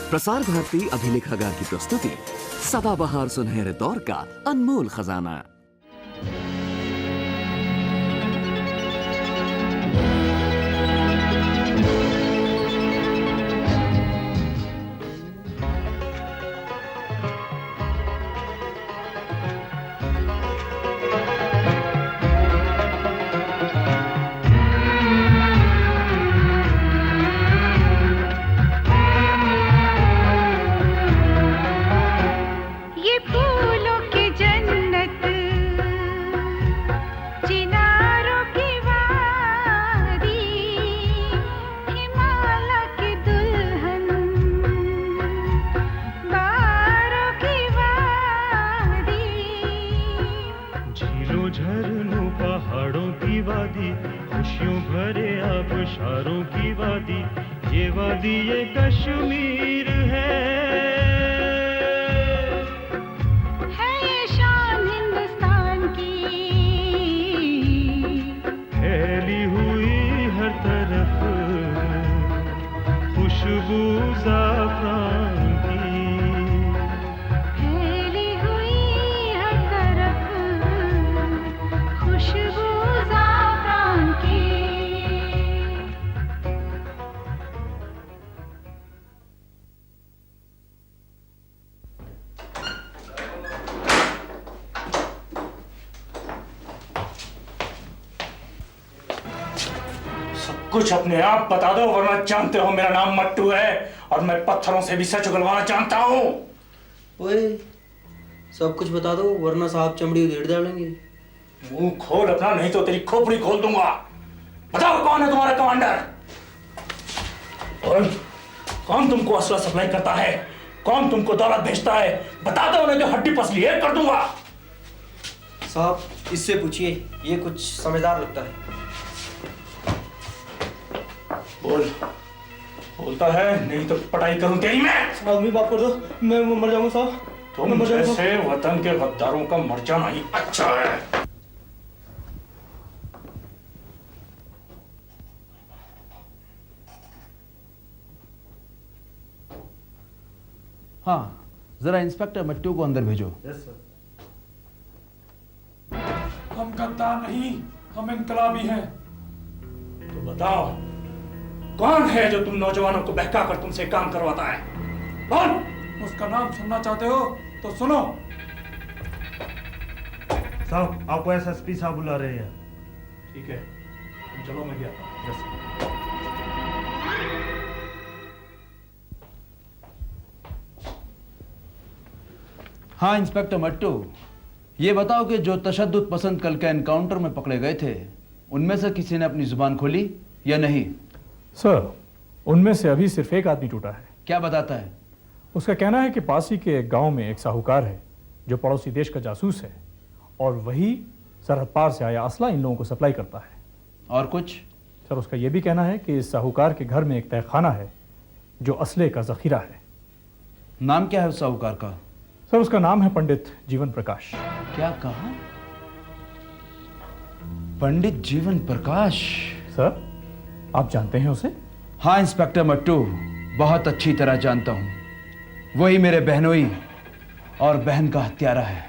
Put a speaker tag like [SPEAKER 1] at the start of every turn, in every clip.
[SPEAKER 1] प्रसार भारती अभिलेखागार की प्रस्तुति सदाबहार सुनहरे दौर का अनमोल खजाना।
[SPEAKER 2] झरनों पहाड़ों की वादी, खुशियों भरे आबशारों की वादी, ये कश्मीर है ये शान हिंदुस्तान की, फैली हुई हर तरफ खुशबू ज़ाफ़रान की, फैली हुई हर तरफ खुशबू ज़ाफ़रान की।
[SPEAKER 3] कुछ अपने आप बता दो, वरना जानते हो मेरा नाम मट्टू है और मैं पत्थरों से भी सच उगलवाना जानता हूँ।
[SPEAKER 4] ओए, सब कुछ बता दो वरना साहब चमड़ी उधेड़ डालेंगे।
[SPEAKER 3] मुंह खोल अपना, नहीं तो तेरी खोपड़ी खोल दूंगा। बताओ कौन है तुम्हारा कमांडर? और कौन तुमको असला सप्लाई करता है? कौन तुमको दौलत भेजता है? बता दो, नहीं तो हड्डी पसली है कर दूंगा।
[SPEAKER 4] साहब इससे पूछिए, ये कुछ समझदार लगता है।
[SPEAKER 3] बोल, बोलता है नहीं तो पटाई करूं तेरी मैं।
[SPEAKER 4] साहब भी बात कर दो, मैं मर जाऊंगा साहब।
[SPEAKER 3] तुम जैसे वतन के गद्दारों का मर जाना ही अच्छा है।
[SPEAKER 5] हाँ, जरा इंस्पेक्टर मट्टू को अंदर भेजो।
[SPEAKER 2] Yes sir.
[SPEAKER 3] हम गद्दार नहीं, हम इनकलाबी हैं। तो बताओ कौन है जो तुम नौजवानों को बहकाकर तुमसे काम करवाता है? कौन?
[SPEAKER 6] उसका नाम सुनना चाहते हो तो सुनो।
[SPEAKER 2] साहब आपको एसएसपी साहब बुला रहे हैं।
[SPEAKER 3] ठीक है, तुम चलो, मैं गया।
[SPEAKER 2] Yes sir.
[SPEAKER 5] हाँ इंस्पेक्टर मट्टू, ये बताओ कि जो तशद्दुद पसंद कल के एनकाउंटर में पकड़े गए थे, उनमें से किसी ने अपनी जुबान खोली या नहीं?
[SPEAKER 6] सर, उनमें से अभी सिर्फ एक आदमी टूटा है।
[SPEAKER 5] क्या बताता है?
[SPEAKER 6] उसका कहना है कि पास ही के एक गांव में एक साहूकार है जो पड़ोसी देश का जासूस है और वही सरहद पार से आया असला इन लोगों को सप्लाई करता है।
[SPEAKER 5] और कुछ?
[SPEAKER 6] सर उसका यह भी कहना है कि इस साहूकार के घर में एक तहखाना है जो असले का जखीरा है।
[SPEAKER 5] नाम क्या है उस साहूकार का?
[SPEAKER 6] सर उसका नाम है पंडित जीवन प्रकाश।
[SPEAKER 5] क्या कहा? पंडित जीवन प्रकाश?
[SPEAKER 6] सर आप जानते हैं उसे?
[SPEAKER 5] हाँ इंस्पेक्टर मट्टू, बहुत अच्छी तरह जानता हूं। वही मेरे बहनोई और बहन का हत्यारा है।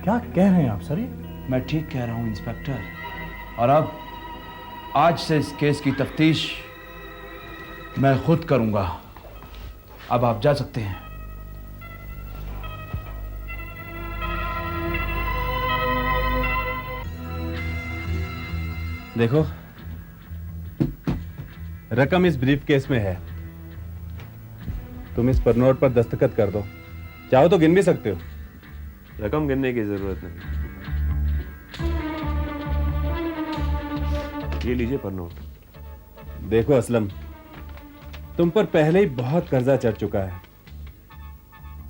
[SPEAKER 6] क्या कह रहे हैं आप सर? ये
[SPEAKER 5] मैं ठीक कह रहा हूं इंस्पेक्टर। और अब आज से इस केस की तफ्तीश मैं खुद करूंगा। अब आप जा सकते हैं।
[SPEAKER 7] देखो, रकम इस ब्रीफ केस में है। तुम इस पर नोट पर दस्तखत कर दो। चाहो तो गिन भी सकते हो।
[SPEAKER 8] रकम गिनने की जरूरत नहीं, ये लीजिए पर नोट।
[SPEAKER 7] देखो असलम, तुम पर पहले ही बहुत कर्जा चढ़ चुका है।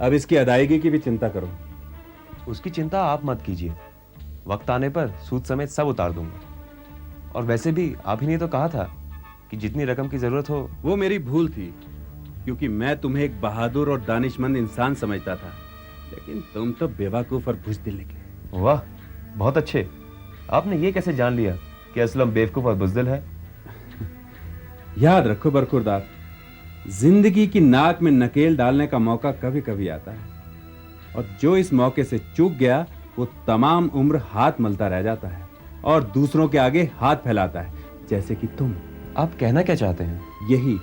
[SPEAKER 7] अब इसकी अदायगी की भी चिंता करो।
[SPEAKER 8] उसकी चिंता आप मत कीजिए, वक्त आने पर सूद समेत सब उतार दूंगा। और वैसे भी आप ही ने तो कहा था कि जितनी रकम की जरूरत हो।
[SPEAKER 7] वो मेरी भूल थी, क्योंकि मैं तुम्हें एक बहादुर और दानिशमंद इंसान समझता था, लेकिन तुम तो बेवकूफ और बुज़दिल निकले।
[SPEAKER 8] वाह, बहुत अच्छे। आपने ये कैसे जान लिया कि असलम बेवकूफ और बुज़दिल है?
[SPEAKER 7] याद रखो बरखुरदार, जिंदगी की नाक में नकेल डालने का मौका कभी कभी आता है, और जो इस मौके से चूक गया वो तमाम उम्र हाथ मलता रह जाता है और दूसरों के आगे हाथ फैलाता है, जैसे कि तुम।
[SPEAKER 8] आप कहना क्या चाहते हैं?
[SPEAKER 7] यही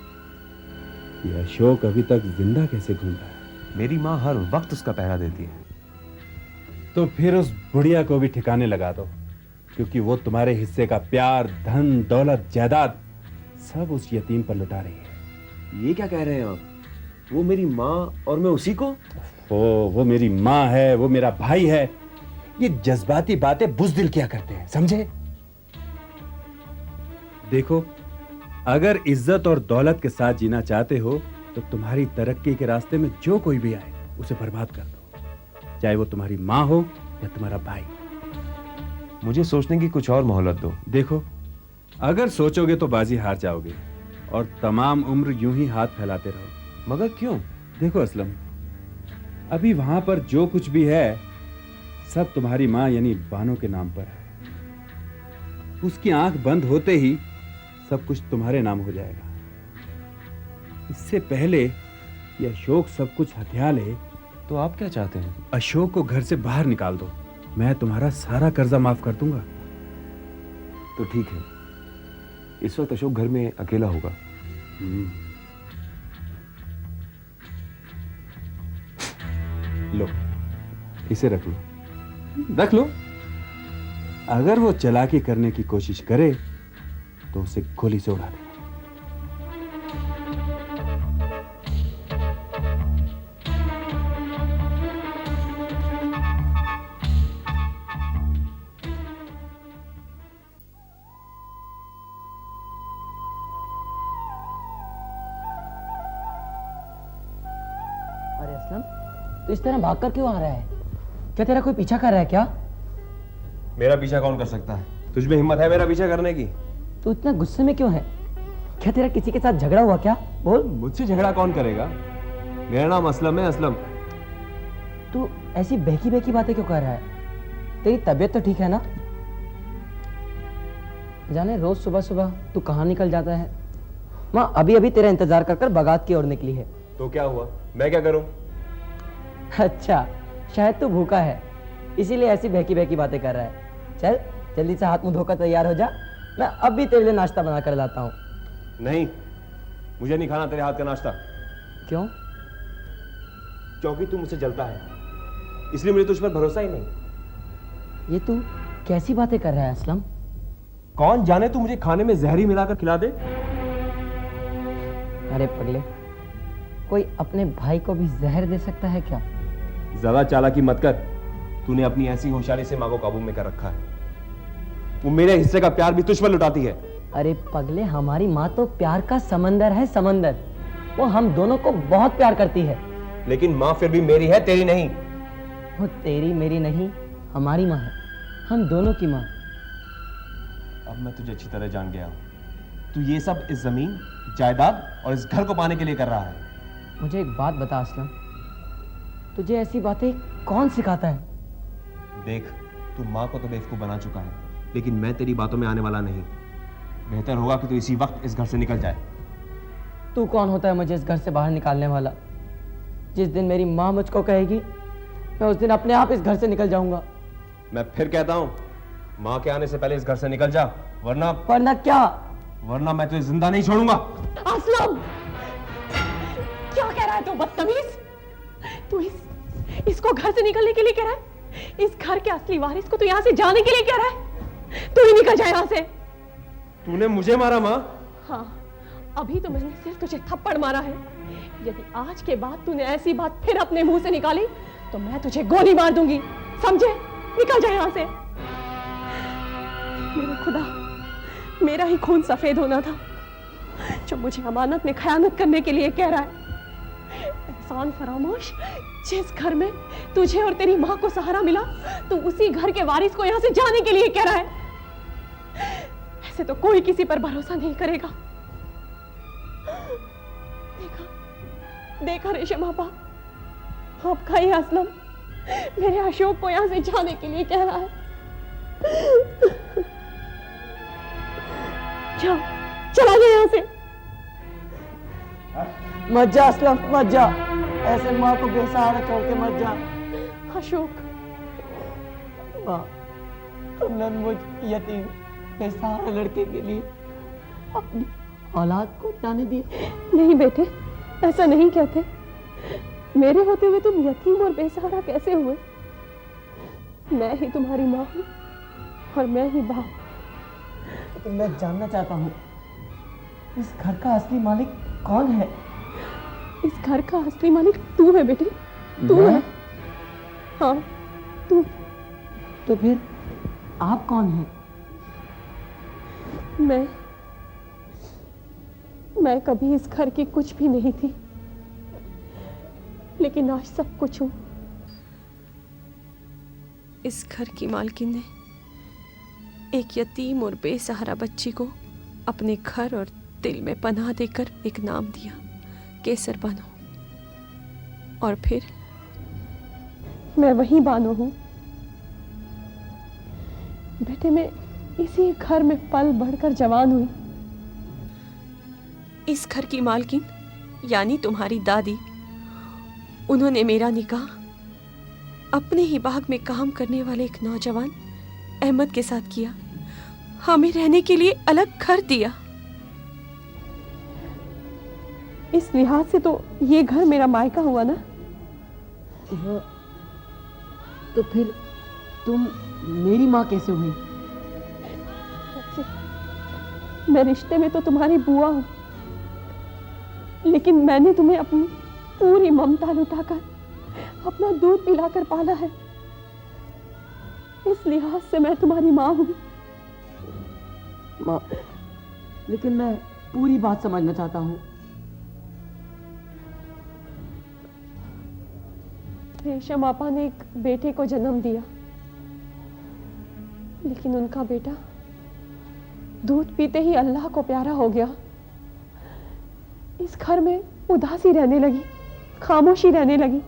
[SPEAKER 7] कि अशोक अभी तक जिंदा कैसे घूम रहा है।
[SPEAKER 8] मेरी माँ हर वक्त उसका पहरा देती है।
[SPEAKER 7] तो फिर उस बुढ़िया को भी ठिकाने लगा दो, क्योंकि वो तुम्हारे हिस्से का प्यार, धन, दौलत, जायदाद सब उस यतीम पर लुटा रही है।
[SPEAKER 8] ये क्या कह रहे हैं आप? वो मेरी माँ और मैं उसी को?
[SPEAKER 7] वो मेरी माँ है, वो मेरा भाई है। ये जज्बाती बातें बुज़दिल किया करते हैं, समझे? देखो, अगर इज्जत और दौलत के साथ जीना चाहते हो तो तुम्हारी तरक्की के रास्ते में जो कोई भी आए उसे बर्बाद कर दो, चाहे वो तुम्हारी माँ हो या तुम्हारा भाई।
[SPEAKER 8] मुझे सोचने की कुछ और मोहलत दो।
[SPEAKER 7] देखो, अगर सोचोगे तो बाजी हार जाओगे और तमाम उम्र यूं ही हाथ फैलाते रहो।
[SPEAKER 8] मगर क्यों?
[SPEAKER 7] देखो असलम, अभी वहां पर जो कुछ भी है सब तुम्हारी माँ यानी बानो के नाम पर है। उसकी आंख बंद होते ही सब कुछ तुम्हारे नाम हो जाएगा। इससे पहले ये अशोक सब कुछ हथिया ले
[SPEAKER 8] तो आप क्या चाहते हैं?
[SPEAKER 7] अशोक को घर से बाहर निकाल दो, मैं तुम्हारा सारा कर्जा माफ कर दूंगा।
[SPEAKER 8] तो ठीक है, इस वक्त अशोक घर में अकेला होगा।
[SPEAKER 7] लो, इसे रख लो, रख लो। अगर वो चालाकी करने की कोशिश करे तो उसे गोली से उड़ा देना।
[SPEAKER 9] अरे असलम, तो इस तरह भागकर क्यों आ रहा है? क्या तेरा कोई पीछा कर रहा है क्या?
[SPEAKER 8] मेरा पीछा कौन कर सकता है? तुझ में हिम्मत है मेरा पीछा करने की?
[SPEAKER 9] तू इतना गुस्से में क्यों है? क्या तेरा किसी के साथ झगड़ा हुआ क्या? बोल।
[SPEAKER 8] मुझसे झगड़ा कौन करेगा? मेरा नाम असलम है, असलम।
[SPEAKER 9] तू ऐसी बहकी बहकी बातें क्यों कर रहा है? तेरी तबीयत तो ठीक है ना? जाने रोज सुबह सुबह तू कहाँ निकल जाता है? माँ अभी अभी तेरा इंतजार कर कर बागात की ओर निकली है।
[SPEAKER 8] तो क्या हुआ? मैं क्या करूं?
[SPEAKER 9] अच्छा, शायद तू भूखा है इसीलिए ऐसी बहकी बहकी बातें कर रहा है। चल जल्दी से हाथ मुंह धोकर तैयार हो जा, मैं अब भी तेरे लिए नाश्ता बना कर लाता हूँ।
[SPEAKER 8] नहीं, मुझे नहीं खाना तेरे हाथ का नाश्ता।
[SPEAKER 9] क्यों?
[SPEAKER 8] क्योंकि तू मुझसे जलता है, इसलिए मुझे तुझ पर भरोसा ही नहीं।
[SPEAKER 9] ये तू कैसी बातें कर रहा है असलम?
[SPEAKER 8] कौन जाने तू मुझे खाने में जहरी मिलाकर खिला दे।
[SPEAKER 9] अरे पगले, कोई अपने भाई को भी जहर दे सकता है क्या?
[SPEAKER 8] ज्यादा चालाकी मत कर। तूने अपनी ऐसी होशियारी से माँ को काबू में कर रखा है। वो मेरे हिस्से का प्यार भी तुझ पर लुटाती है।
[SPEAKER 9] अरे पगले, हमारी माँ तो प्यार का समंदर है, समंदर। वो हम दोनों को बहुत प्यार करती है।
[SPEAKER 8] लेकिन माँ फिर भी मेरी है, तेरी नहीं।
[SPEAKER 9] वो तेरी मेरी नहीं, हमारी माँ है, हम दोनों की माँ।
[SPEAKER 8] अब मैं तुझे अच्छी तरह जान गया हूं। तू ये सब इस जमीन, जायदाद और इस घर को पाने के लिए कर रहा है।
[SPEAKER 9] मुझे एक बात बता असलम, तुझे ऐसी बातें कौन सिखाता है?
[SPEAKER 8] देख, तू माँ को तो बेवकूफ बना चुका है, लेकिन मैं तेरी बातों में आने वाला नहीं। बेहतर होगा कि तू इसी वक्त इस घर से निकल जाए।
[SPEAKER 9] तू कौन होता है मुझे इस घर से बाहर निकालने वाला? जिस दिन मेरी माँ मुझको कहेगी, मैं उस दिन अपने आप इस घर से निकल जाऊंगा।
[SPEAKER 8] मैं फिर कहता हूँ, माँ के आने से पहले इस घर से निकल जा, वरना
[SPEAKER 9] क्या?
[SPEAKER 8] वरना मैं तुझे जिंदा नहीं छोड़ूंगा।
[SPEAKER 10] असलम, क्या कह रहा है तू बदतमीज? तू इसको घर से निकलने के लिए कह रहा है? इस घर के असली वारिस को तू यहाँ से जाने के लिए कह रहा है? तू ही निकल जाए यहाँ से।
[SPEAKER 8] तूने मुझे मारा माँ?
[SPEAKER 10] हाँ, अभी तो मैंने सिर्फ तुझे थप्पड़ मारा है। यदि आज के बाद तूने ऐसी बात फिर अपने मुंह से निकाली तो मैं तुझे गोली मार दूंगी, समझे? निकल जाए यहाँ से। मेरे खुदा, मेरा ही खून सफेद होना था जो मुझे अमानत में खयानत करने के लिए कह रहा है। एहसान फरामोश, जिस घर में तुझे और तेरी माँ को सहारा मिला, तू उसी घर के वारिस को यहाँ से जाने के लिए कह रहा है। ऐसे तो कोई किसी पर भरोसा नहीं करेगा। देखा रेशम आपा, आपका ही असलम मेरे अशोक को यहाँ से जाने के लिए कह रहा है। जाओ, चला जाए यहाँ से।
[SPEAKER 9] मत जा असलम, मत जा। ऐसे माँ को बेसहारा छोड़ के मत जा।
[SPEAKER 10] अशोक,
[SPEAKER 9] माँ, तुमने मुझ यतीम बेसहारा लड़के के लिए अपनी औलाद को जाने दी।
[SPEAKER 10] नहीं बेटे, ऐसा नहीं कहते। मेरे होते हुए तुम यतीम और बेसहारा कैसे हुए? मैं ही तुम्हारी माँ हूँ और मैं ही बाप।
[SPEAKER 9] तो मैं जानना चाहता हूँ, इस घर का असली मालिक कौन है?
[SPEAKER 10] इस घर का असली मालिक तू है बेटे, तू है। हाँ, तू।
[SPEAKER 9] तो फिर आप कौन हैं?
[SPEAKER 10] मैं कभी इस घर की कुछ भी नहीं थी, लेकिन आज सब कुछ हूं। इस घर की मालकिन ने एक यतीम और बेसहारा बच्ची को अपने घर और दिल में पनाह देकर एक नाम दिया, केसर बानो। और फिर मैं वही बानो हूं। बेटे, मैं इसी घर में पल बढ़कर जवान हुई। इस घर की मालकिन यानी तुम्हारी दादी, उन्होंने मेरा निकाह अपने ही बाग में काम करने वाले एक नौजवान अहमद के साथ किया। हमें रहने के लिए अलग घर दिया। इस लिहाज से तो ये घर मेरा मायका हुआ ना।
[SPEAKER 9] तो फिर तुम मेरी माँ कैसे हुई?
[SPEAKER 10] मैं रिश्ते में तो तुम्हारी बुआ हूं, लेकिन मैंने तुम्हें अपनी पूरी ममता लुटाकर अपना दूध पिलाकर पाला है। इस लिहाज से मैं तुम्हारी माँ हूं।
[SPEAKER 9] माँ, लेकिन मैं पूरी बात समझना चाहता हूँ।
[SPEAKER 10] रेशम आपा ने एक बेटे को जन्म दिया, लेकिन उनका बेटा दूध पीते ही अल्लाह को प्यारा हो गया। इस घर में उदासी रहने लगी, खामोशी रहने लगी।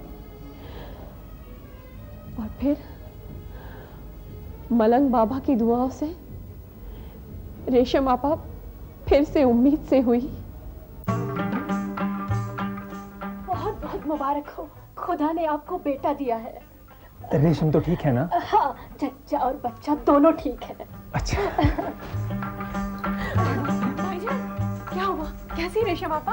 [SPEAKER 10] और फिर मलंग बाबा की दुआओं से रेशम आपा फिर से उम्मीद से हुई।
[SPEAKER 11] बहुत बहुत मुबारक हो, खुदा ने आपको बेटा दिया है।
[SPEAKER 6] रेशम तो ठीक है ना?
[SPEAKER 11] हाँ, चच्चा और बच्चा दोनों ठीक है।
[SPEAKER 6] अच्छा।
[SPEAKER 10] भाईजान, क्या हुआ? कैसी रेशम आपा?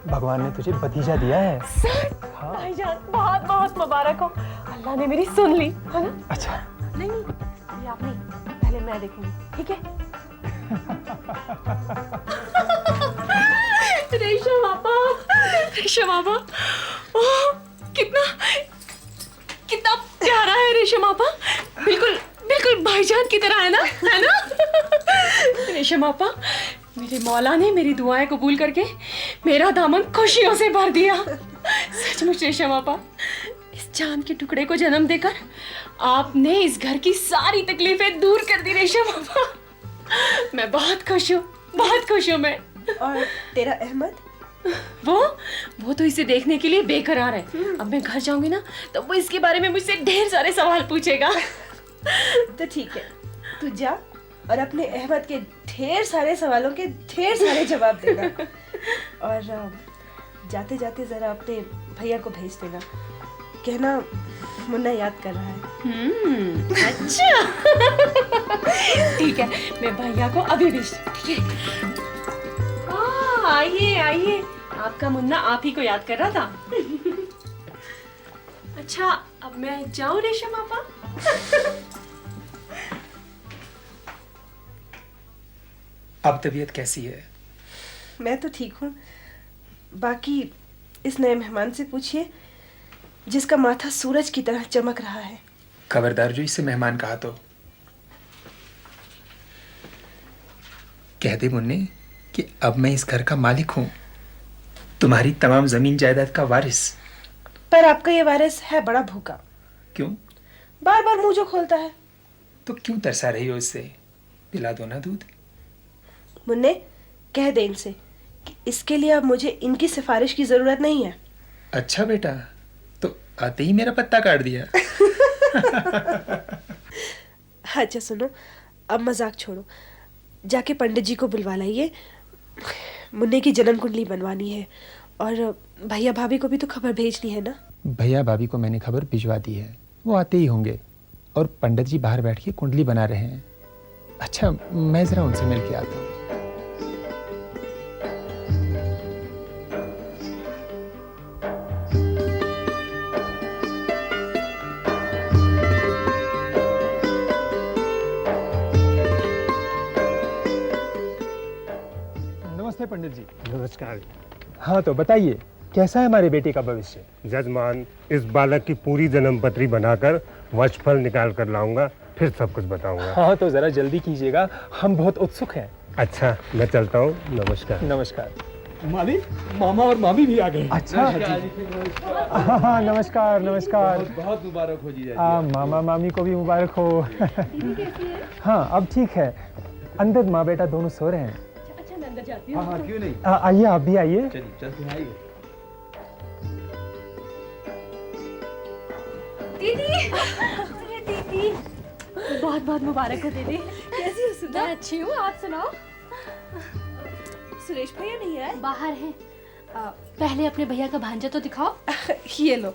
[SPEAKER 6] भगवान ने तुझे भतीजा दिया है।
[SPEAKER 10] हाँ। भाईजान, बहुत बहुत मुबारक हो। अल्लाह ने मेरी सुन ली, है ना?
[SPEAKER 6] अच्छा।
[SPEAKER 10] नहीं, ये आप नहीं, पहले मैं देखूंगी, ठीक है? रेशम आपा, रेशम आपा, ओह, कितना कितना प्यारा है रेशम आपा। बिल्कुल बिल्कुल भाईजान की तरह है ना, है ना? रेशम आपा, मेरे मौला ने मेरी दुआएं कबूल करके मेरा दामन खुशियों से भर दिया। सचमुच रेशम आपा, इस चांद के टुकड़े को जन्म देकर आपने इस घर की सारी तकलीफें दूर कर दी रेशम आपा। मैं बहुत खुश हूँ, बहुत खुश हूँ मैं।
[SPEAKER 11] और तेरा अहमद?
[SPEAKER 10] वो तो इसे देखने के लिए बेकरार है। अब मैं घर जाऊंगी ना, तो वो इसके बारे में मुझसे ढेर सारे सवाल पूछेगा।
[SPEAKER 11] तो ठीक है, तू जा और अपने अहमद के ढेर सारे सवालों के ढेर सारे जवाब देना। और जाते जाते जरा अपने भैया को भेज देना, कहना मुन्ना याद कर रहा है।
[SPEAKER 10] अच्छा। ठीक है, मैं भैया को अभी भेज, ठीक है? आइए आइए, आपका मुन्ना आप ही को याद कर रहा था। अच्छा, अब मैं जाऊं रेशम आपा?
[SPEAKER 12] अब तबीयत कैसी है?
[SPEAKER 11] मैं तो ठीक हूँ। बाकी इस नए मेहमान से पूछिए जिसका माथा सूरज की तरह चमक रहा है।
[SPEAKER 12] खबरदार जो इसे मेहमान कहा तो कह दे मुन्ने कि अब मैं इस घर का मालिक हूँ, तुम्हारी तमाम जमीन जायदाद का वारिस।
[SPEAKER 11] पर आपका ये वारिस है बड़ा भूखा।
[SPEAKER 12] क्यों?
[SPEAKER 11] बार बार मुंह जो खोलता है।
[SPEAKER 12] तो क्यों तरसा रही हो इससे? पिला दो ना दूध।
[SPEAKER 11] मुन्ने, कह दे इनसे कि इसके लिए अब मुझे इनकी सिफारिश की जरूरत नहीं है।
[SPEAKER 12] अच्छा बेटा, तो आते ही मेरा पत्ता काट दिया।
[SPEAKER 11] अच्छा सुनो, अब मजाक छोड़ो, जाके पंडित जी को बुलवा लाइए। मुन्ने की जन्म कुंडली बनवानी है और भैया भाभी को भी तो खबर भेजनी है ना।
[SPEAKER 12] भैया भाभी को मैंने खबर भिजवा दी है, वो आते ही होंगे। और पंडित जी बाहर बैठ के कुंडली बना रहे हैं। अच्छा, मैं जरा उनसे मिल के आता हूँ।
[SPEAKER 13] नमस्ते पंडित जी।
[SPEAKER 14] नमस्कार।
[SPEAKER 13] हाँ तो बताइए, कैसा है हमारे बेटे का भविष्य?
[SPEAKER 14] जजमान, इस बालक की पूरी जन्म पत्री बनाकर वर्षफल निकाल कर लाऊंगा, फिर सब कुछ बताऊंगा।
[SPEAKER 13] हाँ तो जरा जल्दी कीजिएगा, हम बहुत उत्सुक हैं।
[SPEAKER 14] अच्छा, मैं चलता हूँ। नमस्कार।
[SPEAKER 13] नमस्कार। मामी, मामा और मामी भी आ गए। अच्छा, हाँ नमस्कार नमस्कार।
[SPEAKER 7] बहुत मुबारक हो जीजा जी।
[SPEAKER 13] मामा मामी को भी मुबारक हो। हाँ अब ठीक है, अंदर माँ बेटा दोनों सो रहे हैं।
[SPEAKER 10] अच्छा मैं अंदर जाती हूँ।
[SPEAKER 7] हाँ क्यों नहीं,
[SPEAKER 13] आइए आप भी आइए।
[SPEAKER 7] चलिए चलते हैं, आइए।
[SPEAKER 11] दीदी, अरे दीदी,
[SPEAKER 10] बहुत बहुत मुबारक हो दीदी।
[SPEAKER 11] कैसी हो सुधा?
[SPEAKER 10] मैं अच्छी हूँ, आप सुनाओ।
[SPEAKER 11] सुरेश भैया नहीं आए?
[SPEAKER 10] बाहर हैं। पहले अपने भैया का भांजा तो दिखाओ।
[SPEAKER 11] ये लो,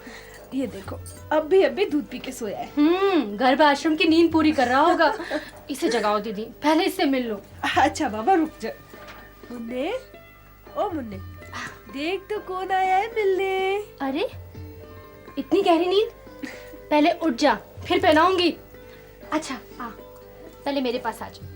[SPEAKER 11] ये देखो, अभी दूध पी के सोया है।
[SPEAKER 10] गर्भ आश्रम की नींद पूरी कर रहा होगा। इसे जगाओ दीदी, पहले इससे मिल लो।
[SPEAKER 11] अच्छा बाबा रुक जा। मुन्ने, ओ मुन्ने, देख तो कौन आया है मिलने।
[SPEAKER 10] अरे इतनी गहरी नींद, पहले उठ जा फिर पहनाऊंगी। अच्छा आ, पहले मेरे पास आ जा।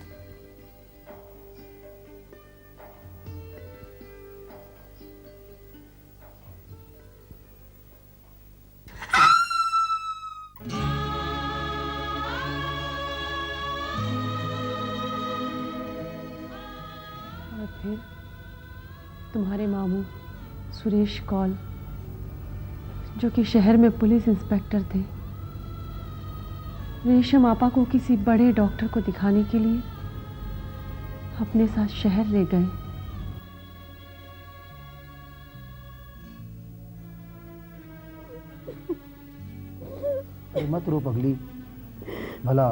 [SPEAKER 10] फिर तुम्हारे मामू सुरेश कौल, जो कि शहर में पुलिस इंस्पेक्टर थे, रेशम आपा को किसी बड़े डॉक्टर को दिखाने के लिए अपने साथ शहर ले गए।
[SPEAKER 15] मत रो पगली, भला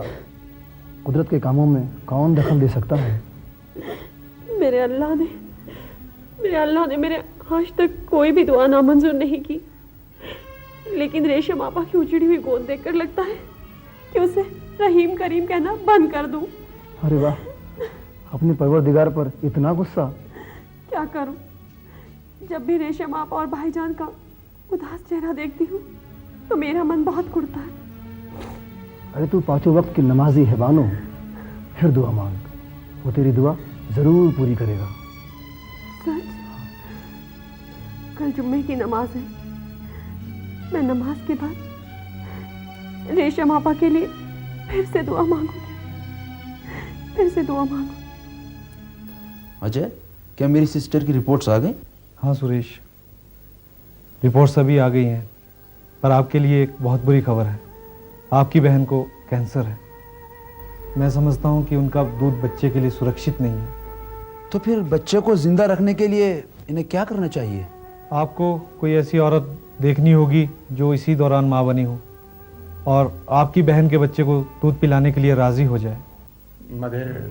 [SPEAKER 15] कुदरत के कामों में कौन दखल दे सकता है?
[SPEAKER 10] मेरे अल्लाह ने मेरे आज तक कोई भी दुआ नामंजूर नहीं की, लेकिन रेशम आपा की उजड़ी हुई गोद देखकर लगता है कि उसे रहीम करीम कहना बंद कर दूं।
[SPEAKER 15] अरे वाह, अपने परवरदिगार पर इतना गुस्सा?
[SPEAKER 10] क्या करूं, जब भी रेशम आपा और भाईजान का उदास चेहरा देखती हूँ तो मेरा मन बहुत कुड़ता है।
[SPEAKER 15] अरे तू पांचों वक्त की नमाजी है बानो, फिर दुआ मांग, वो तेरी दुआ जरूर पूरी करेगा।
[SPEAKER 10] सच? कल जुम्मे की नमाज है, मैं नमाज के बाद रेशम आपा के लिए फिर से दुआ मांगूंगी।
[SPEAKER 7] अजय, क्या मेरी सिस्टर की रिपोर्ट्स आ गई?
[SPEAKER 6] हाँ सुरेश, रिपोर्ट्स अभी आ गई हैं, पर आपके लिए एक बहुत बुरी खबर है। आपकी बहन को कैंसर है। मैं समझता हूँ कि उनका दूध बच्चे के लिए सुरक्षित नहीं है।
[SPEAKER 7] तो फिर बच्चे को जिंदा रखने के लिए इन्हें क्या करना चाहिए?
[SPEAKER 6] आपको कोई ऐसी औरत देखनी होगी जो इसी दौरान माँ बनी हो और आपकी बहन के बच्चे को दूध पिलाने के लिए राजी हो जाए।
[SPEAKER 12] मगर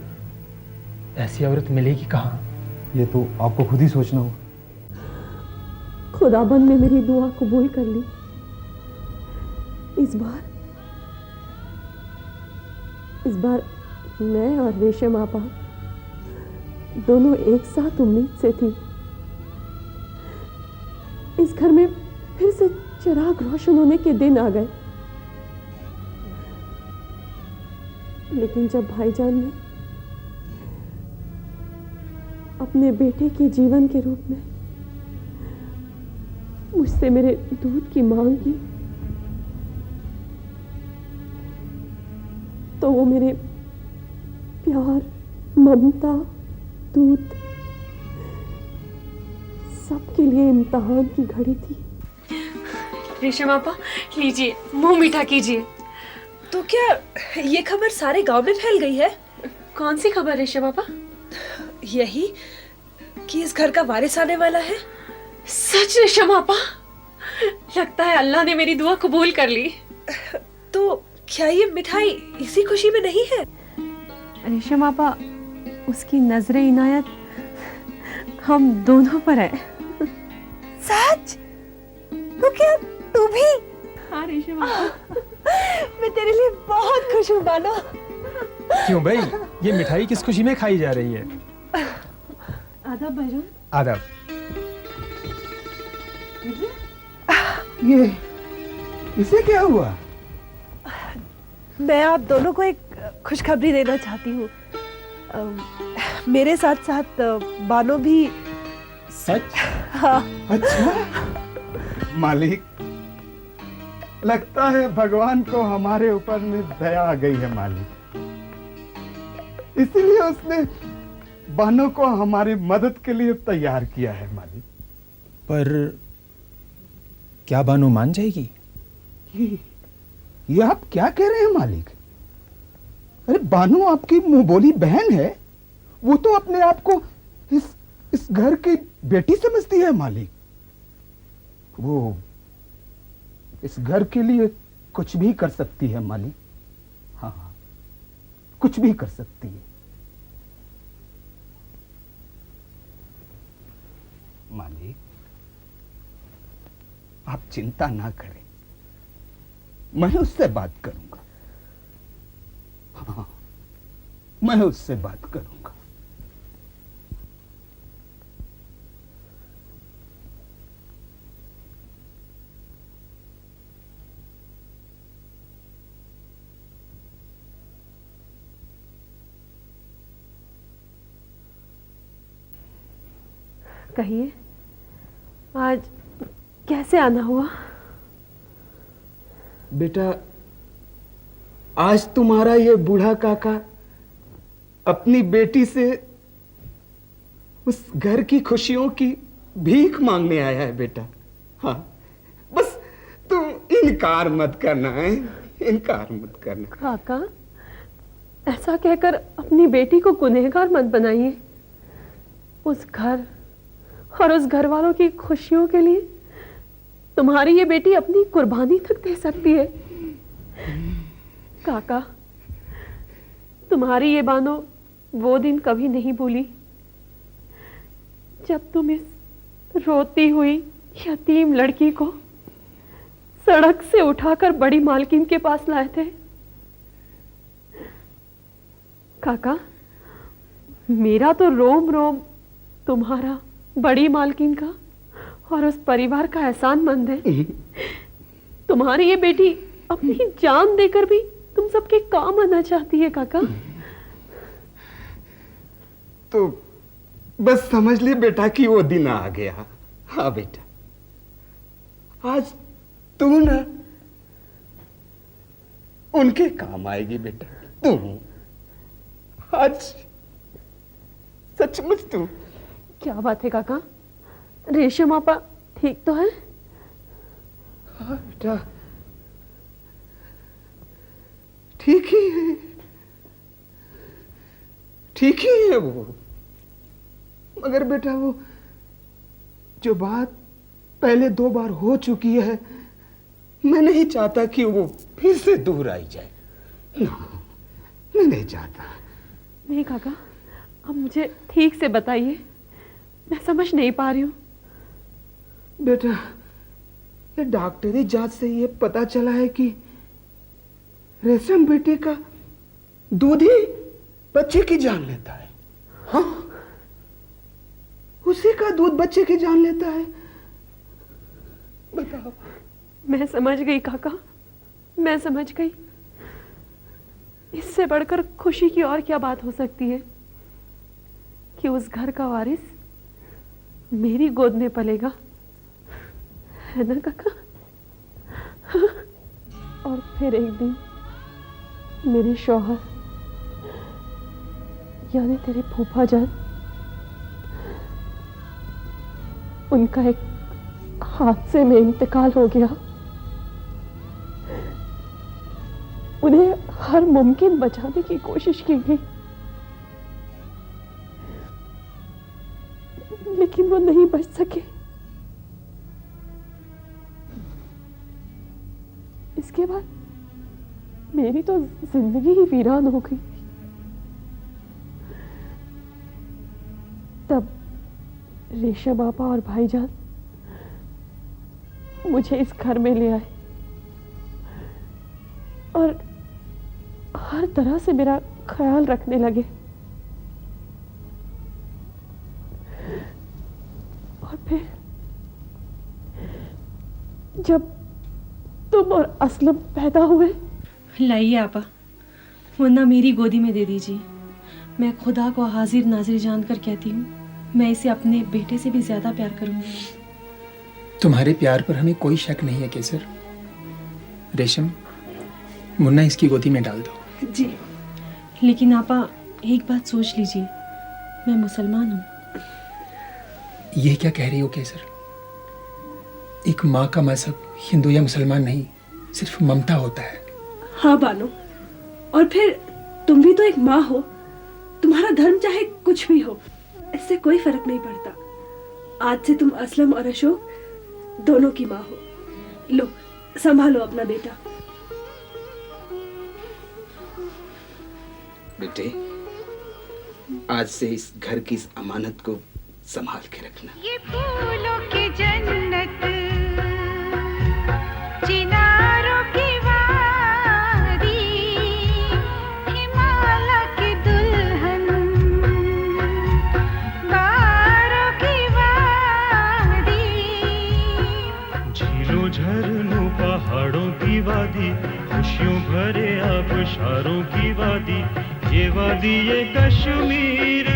[SPEAKER 12] ऐसी औरत मिलेगी कहाँ?
[SPEAKER 6] ये तो आपको खुद ही सोचना हो।
[SPEAKER 10] खुदाबंद ने मेरी दुआ कबूल कर ली। इस बार मैं और रेशम आपा दोनों एक साथ उम्मीद से थी। इस घर में फिर से चिराग रोशन होने के दिन आ गए, लेकिन जब भाईजान ने अपने बेटे के जीवन के रूप में मुझसे मेरे दूध की मांग की, तो वो मेरे प्यार, ममता, दूध सबके लिए इम्तिहान की घड़ी थी।
[SPEAKER 11] रेशम आपा, लीजिए, मुंह मीठा कीजिए। तो क्या ये खबर सारे गांव में फैल गई है? कौन सी खबर रेशम आपा? यही कि इस घर का वारिस आने वाला है। सच रेशम आपा? लगता है अल्लाह ने मेरी दुआ कबूल कर ली। तो क्या ये मिठाई इसी खुशी में नहीं है?
[SPEAKER 10] रेशम आपा, उसकी नजरे इनायत हम दोनों पर है।
[SPEAKER 11] सच? तो क्या तू भी?
[SPEAKER 10] हाँ रेशम,
[SPEAKER 11] मैं तेरे लिए बहुत खुश हूँ बानो।
[SPEAKER 12] क्यों भाई, ये मिठाई किस खुशी में खाई जा रही है?
[SPEAKER 10] आदाब भाईजान।
[SPEAKER 12] आदाब।
[SPEAKER 13] ये इसे क्या हुआ?
[SPEAKER 11] मैं आप दोनों को एक खुशखबरी देना चाहती हूँ। मेरे साथ साथ बानो भी।
[SPEAKER 13] सच?
[SPEAKER 11] हाँ।
[SPEAKER 13] अच्छा मालिक, लगता है भगवान को हमारे ऊपर में दया आ गई है मालिक, इसीलिए उसने बानो को हमारी मदद के लिए तैयार किया है मालिक।
[SPEAKER 12] पर क्या बानो मान जाएगी?
[SPEAKER 13] ये आप क्या कह रहे हैं मालिक? अरे बानो आपकी मुंह बोली बहन है, वो तो अपने आप को इस घर की बेटी समझती है मालिक। वो इस घर के लिए कुछ भी कर सकती है मालिक। हाँ, कुछ भी कर सकती है मालिक। आप चिंता ना करें, मैं उससे बात करूंगा। हाँ, मैं उससे बात करूंगा।
[SPEAKER 10] कहिए, आज कैसे आना हुआ?
[SPEAKER 13] बेटा, आज तुम्हारा ये बूढ़ा काका अपनी बेटी से उस घर की खुशियों की भीख मांगने आया है बेटा। हाँ, बस तुम इनकार मत करना है, इनकार मत करना।
[SPEAKER 10] काका, ऐसा कहकर अपनी बेटी को गुनहगार मत बनाइए। उस घर और उस घर वालों की खुशियों के लिए तुम्हारी ये बेटी अपनी कुर्बानी तक दे सकती है। काका, तुम्हारी ये बानो वो दिन कभी नहीं भूली जब तुम इस रोती हुई यतीम लड़की को सड़क से उठाकर बड़ी मालकिन के पास लाए थे। काका, मेरा तो रोम रोम तुम्हारा बड़ी मालकिन का और उस परिवार का एहसानमंद है। तुम्हारी ये बेटी अपनी जान देकर भी तुम सबके काम आना चाहती है काका।
[SPEAKER 13] तो बस समझ ले बेटा कि वो दिन आ गया। हाँ बेटा, आज तू ना उनके काम आएगी बेटा। तू आज सचमुच तू।
[SPEAKER 10] क्या बात है काका, रेशम आपा ठीक तो है?
[SPEAKER 13] हाँ बेटा, ठीक ही है, ठीक ही है वो। मगर बेटा, वो जो बात पहले 2 बार हो चुकी है, मैं नहीं चाहता कि वो फिर से दूर आई जाए। मैं नहीं चाहता।
[SPEAKER 10] नहीं काका, अब मुझे ठीक से बताइए, मैं समझ नहीं पा रही हूँ।
[SPEAKER 13] बेटा, ये डॉक्टरी जांच से ये पता चला है कि रेशम बेटे का दूध ही बच्चे की जान लेता है। हाँ, उसी का दूध बच्चे की जान लेता है। बताओ।
[SPEAKER 10] मैं समझ गई काका, मैं समझ गई। इससे बढ़कर खुशी की और क्या बात हो सकती है कि उस घर का वारिस मेरी गोद में पलेगा, है ना काका? और फिर एक दिन मेरे शौहर यानी तेरे फूफा जान, उनका एक हादसे में इंतकाल हो गया। उन्हें हर मुमकिन बचाने की कोशिश की गई, लेकिन वो नहीं बच सके। इसके बाद मेरी तो जिंदगी ही वीरान हो गई। रेशम आपा और भाईजान मुझे इस घर में ले आए और हर तरह से मेरा ख्याल रखने लगे। और फिर जब तुम और असलम पैदा हुए,
[SPEAKER 11] लाइए आपा, वरना मेरी गोदी में दे दीजिए। मैं खुदा को हाजिर नाजिर जानकर कहती हूँ, मैं इसे अपने बेटे से भी ज्यादा प्यार करूंगी।
[SPEAKER 12] तुम्हारे प्यार पर हमें कोई शक नहीं है केसर। रेशम, मुन्ना इसकी गोदी में डाल दो।
[SPEAKER 11] जी, लेकिन आपा एक बात सोच लीजिए, मैं मुसलमान हूँ।
[SPEAKER 12] ये क्या कह रही हो केसर? एक माँ का मजहब हिंदू या मुसलमान नहीं, सिर्फ ममता होता है।
[SPEAKER 11] हाँ बानो, और फिर तुम भी तो एक माँ हो। तुम्हारा धर्म चाहे कुछ भी हो, इससे कोई फर्क नहीं पड़ता। आज से तुम असलम और अशोक दोनों की माँ हो। लो, संभालो अपना बेटा।
[SPEAKER 13] बेटे, आज से इस घर की इस अमानत को संभाल के रखना।
[SPEAKER 2] ये फूलों की जन्नत, चिनारों की वादी, हिमालय की दुल्हन, बारों की वादी,
[SPEAKER 16] झीलों झरनों पहाड़ों की वादी, खुशियों भरे आबशारों की वादी, ये वादी ये कश्मीर